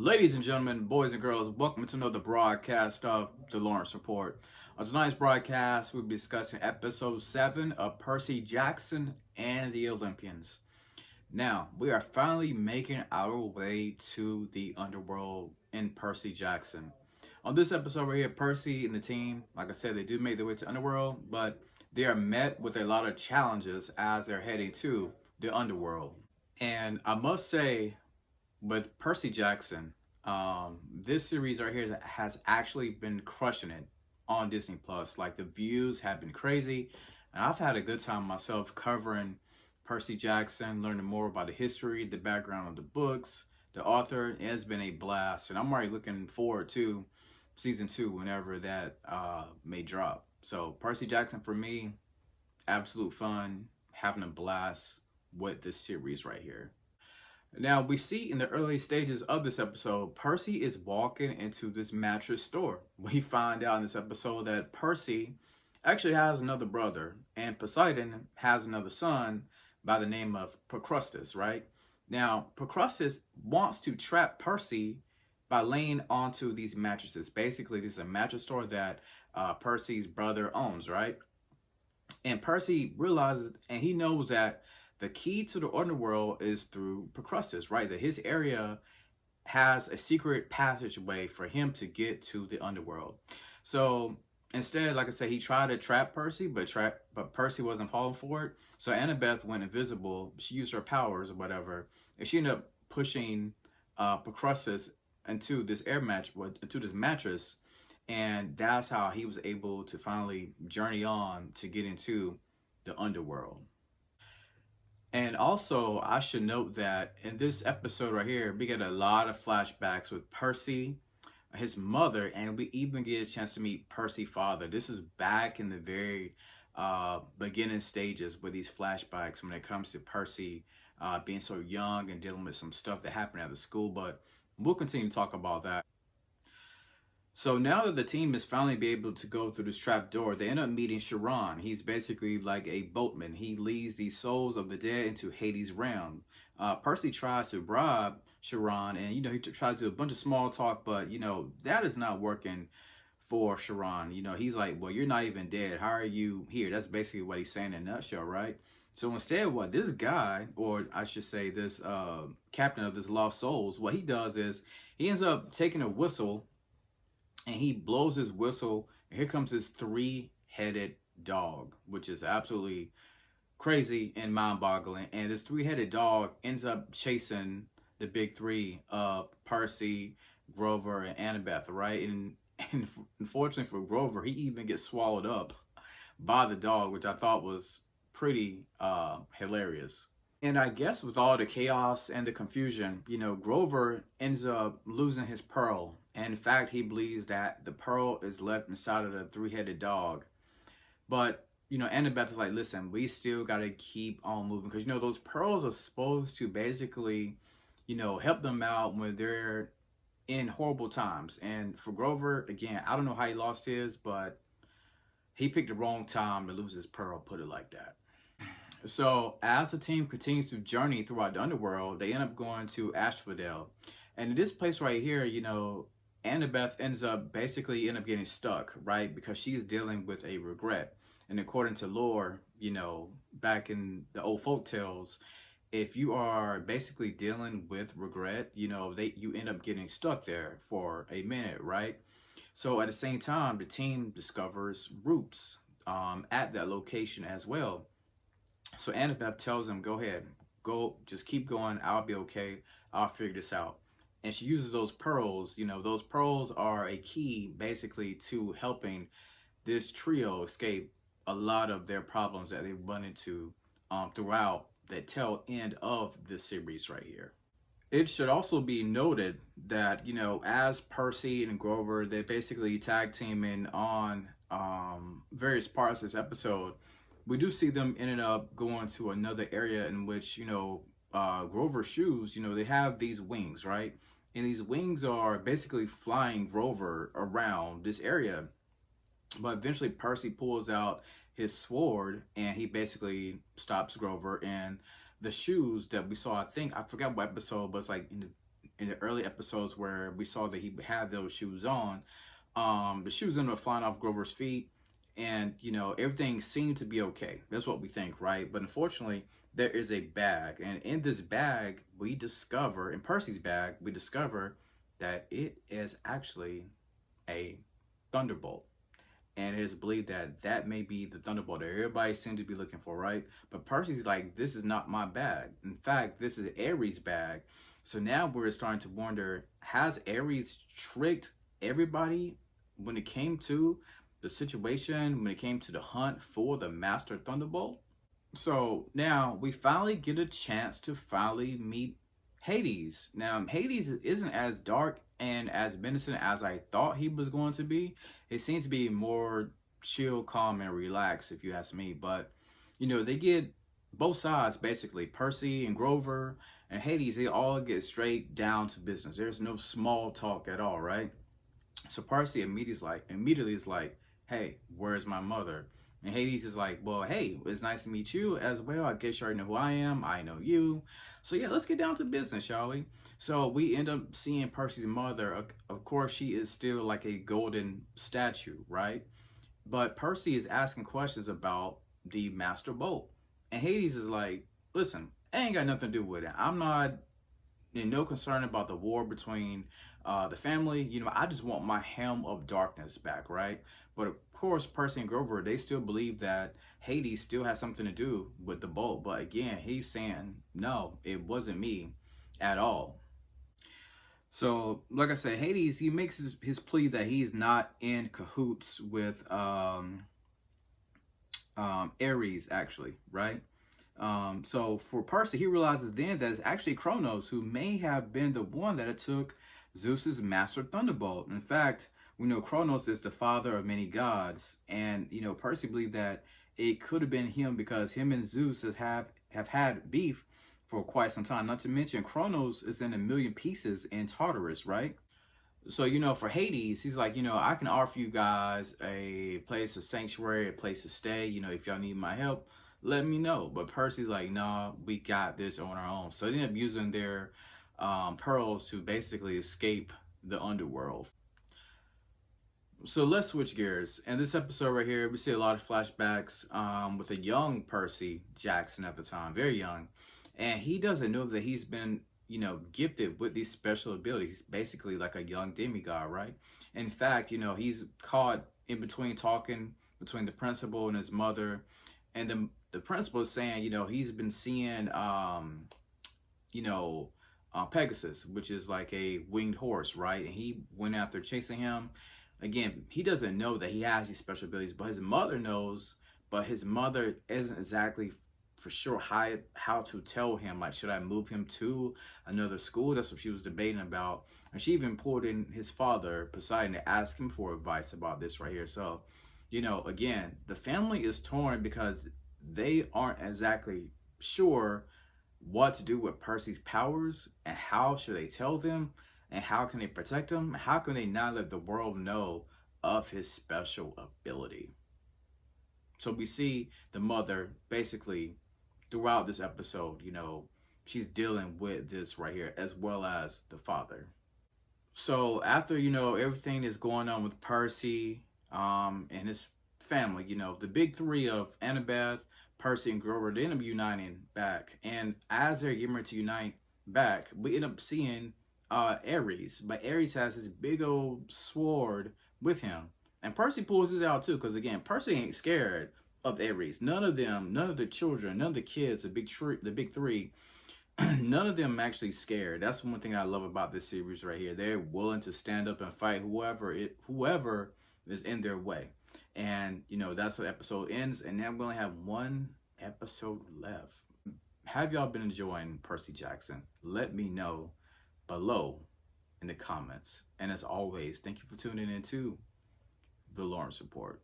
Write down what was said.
Ladies and gentlemen, boys and girls, welcome to another broadcast of the Lawrence Report. On tonight's broadcast, we'll be discussing episode 7 of Percy Jackson and the Olympians. Now, we are finally making our way to the underworld in Percy Jackson. On this episode right here, Percy and the team, like I said, they do make their way to underworld, but they are met with a lot of challenges as they're heading to the underworld. And I must say, with Percy Jackson, this series right here has actually been crushing it on Disney Plus. Like, the views have been crazy, and I've had a good time myself covering Percy Jackson, learning more about the history, the background of the books, the author. It has been a blast, and I'm already looking forward to season 2 whenever that may drop. So Percy Jackson, for me, absolute fun, having a blast with this series right here. Now, we see in the early stages of this episode, Percy is walking into this mattress store. We find out in this episode that Percy actually has another brother, and Poseidon has another son by the name of Procrustes, right? Now, Procrustes wants to trap Percy by laying onto these mattresses. Basically, this is a mattress store that Percy's brother owns, right? And Percy realizes, and he knows that the key to the underworld is through Procrustes, right? That his area has a secret passageway for him to get to the underworld. So instead, like I said, he tried to trap Percy, but Percy wasn't falling for it. So Annabeth went invisible. She used her powers or whatever, and she ended up pushing Procrustes into this into this mattress, and that's how he was able to finally journey on to get into the underworld. And also, I should note that in this episode right here, we get a lot of flashbacks with Percy, his mother, and we even get a chance to meet Percy's father. This is back in the very beginning stages with these flashbacks when it comes to Percy being so young and dealing with some stuff that happened at the school, but we'll continue to talk about that. So now that the team is finally be able to go through this trap door, they end up meeting Chiron. He's basically like a boatman. He leads these souls of the dead into Hades' realm. Percy tries to bribe Chiron, and he tries to do a bunch of small talk, but that is not working for Chiron. He's like, well, you're not even dead. How are you here? That's basically what he's saying in a nutshell, right? So instead, what this guy, or I should say this captain of this lost souls, what he does is he ends up taking a whistle, and he blows his whistle, and here comes this 3-headed dog, which is absolutely crazy and mind-boggling. And this 3-headed dog ends up chasing the big three of Percy, Grover, and Annabeth, right? And unfortunately for Grover, he even gets swallowed up by the dog, which I thought was pretty hilarious. And I guess with all the chaos and the confusion, Grover ends up losing his pearl. And in fact, he believes that the pearl is left inside of the 3-headed dog. But, Annabeth is like, listen, we still got to keep on moving. Because, those pearls are supposed to basically, help them out when they're in horrible times. And for Grover, again, I don't know how he lost his, but he picked the wrong time to lose his pearl, put it like that. So as the team continues to journey throughout the underworld, they end up going to Asphodel. And in this place right here, Annabeth ends up getting stuck, right? Because she's dealing with a regret. And according to lore, back in the old folk tales, if you are basically dealing with regret, you end up getting stuck there for a minute, right? So at the same time, the team discovers roots at that location as well. So Annabeth tells them, go ahead, go, just keep going. I'll be okay. I'll figure this out. And she uses those pearls. Those pearls are a key basically to helping this trio escape a lot of their problems that they run into throughout the tail end of this series right here. It should also be noted that, as Percy and Grover, they basically tag teaming on various parts of this episode, we do see them ending up going to another area in which, Grover's shoes, they have these wings, right? And these wings are basically flying Grover around this area. But eventually Percy pulls out his sword and he basically stops Grover. And the shoes that we saw, I forgot what episode, but it's like in in the early episodes where we saw that he had those shoes on, the shoes ended up flying off Grover's feet, and everything seemed to be okay. That's what we think, right? But unfortunately, there is a bag, and in this bag, we discover, in Percy's bag, we discover that it is actually a thunderbolt. And it is believed that that may be the thunderbolt that everybody seems to be looking for, right? But Percy's like, this is not my bag. In fact, this is Ares' bag. So now we're starting to wonder, has Ares tricked everybody when it came to the situation, when it came to the hunt for the Master Thunderbolt? So now we finally get a chance to finally meet Hades. Now, Hades isn't as dark and as menacing as I thought he was going to be. It seems to be more chill, calm, and relaxed, if you ask me. But, they get both sides, basically. Percy and Grover and Hades, they all get straight down to business. There's no small talk at all, right? So Percy immediately is like, hey, where's my mother? And Hades is like, well, hey, it's nice to meet you as well. I guess you already know who I am. I know you. So yeah, let's get down to business, shall we? So we end up seeing Percy's mother. Of course, she is still like a golden statue, right? But Percy is asking questions about the Master Bolt. And Hades is like, listen, I ain't got nothing to do with it. I'm not in no concern about the war between the family. I just want my Helm of Darkness back, right? But of course, Percy and Grover, they still believe that Hades still has something to do with the bolt. But again, he's saying, no, it wasn't me at all. So, like I said, Hades, he makes his plea that he's not in cahoots with Ares, actually, right? So for Percy, he realizes then that it's actually Kronos who may have been the one that took Zeus's Master Thunderbolt. In fact, we know Kronos is the father of many gods, and Percy believed that it could have been him because him and Zeus have had beef for quite some time. Not to mention, Kronos is in a million pieces in Tartarus, right? So, for Hades, he's like, I can offer you guys a place, a sanctuary, a place to stay. If y'all need my help, let me know. But Percy's like, no, we got this on our own. So they end up using their pearls to basically escape the underworld. So let's switch gears. In this episode right here, we see a lot of flashbacks with a young Percy Jackson at the time, very young. And he doesn't know that he's been, gifted with these special abilities. Basically like a young demigod, right? In fact, he's caught in between talking between the principal and his mother. And the principal is saying, he's been seeing, Pegasus, which is like a winged horse, right? And he went after chasing him. Again, he doesn't know that he has these special abilities, but his mother knows, but his mother isn't exactly for sure how to tell him, like, should I move him to another school? That's what she was debating about. And she even pulled in his father, Poseidon, to ask him for advice about this right here. So, again, the family is torn because they aren't exactly sure what to do with Percy's powers and how should they tell them and how can they protect him? How can they not let the world know of his special ability? So we see the mother basically throughout this episode, she's dealing with this right here as well as the father. So after, everything is going on with Percy and his family, the big three of Annabeth, Percy, and Grover, they end up uniting back. And as they're getting ready to unite back, we end up seeing Ares. But Ares has this big old sword with him. And Percy pulls this out too, because again, Percy ain't scared of Ares. None of the children, none of the kids, the big three, none of them actually scared. That's one thing I love about this series right here. They're willing to stand up and fight whoever is in their way. And that's how the episode ends. And now we only have one episode left. Have y'all been enjoying Percy Jackson? Let me know below in the comments. And as always, thank you for tuning in to The Lawrence Report.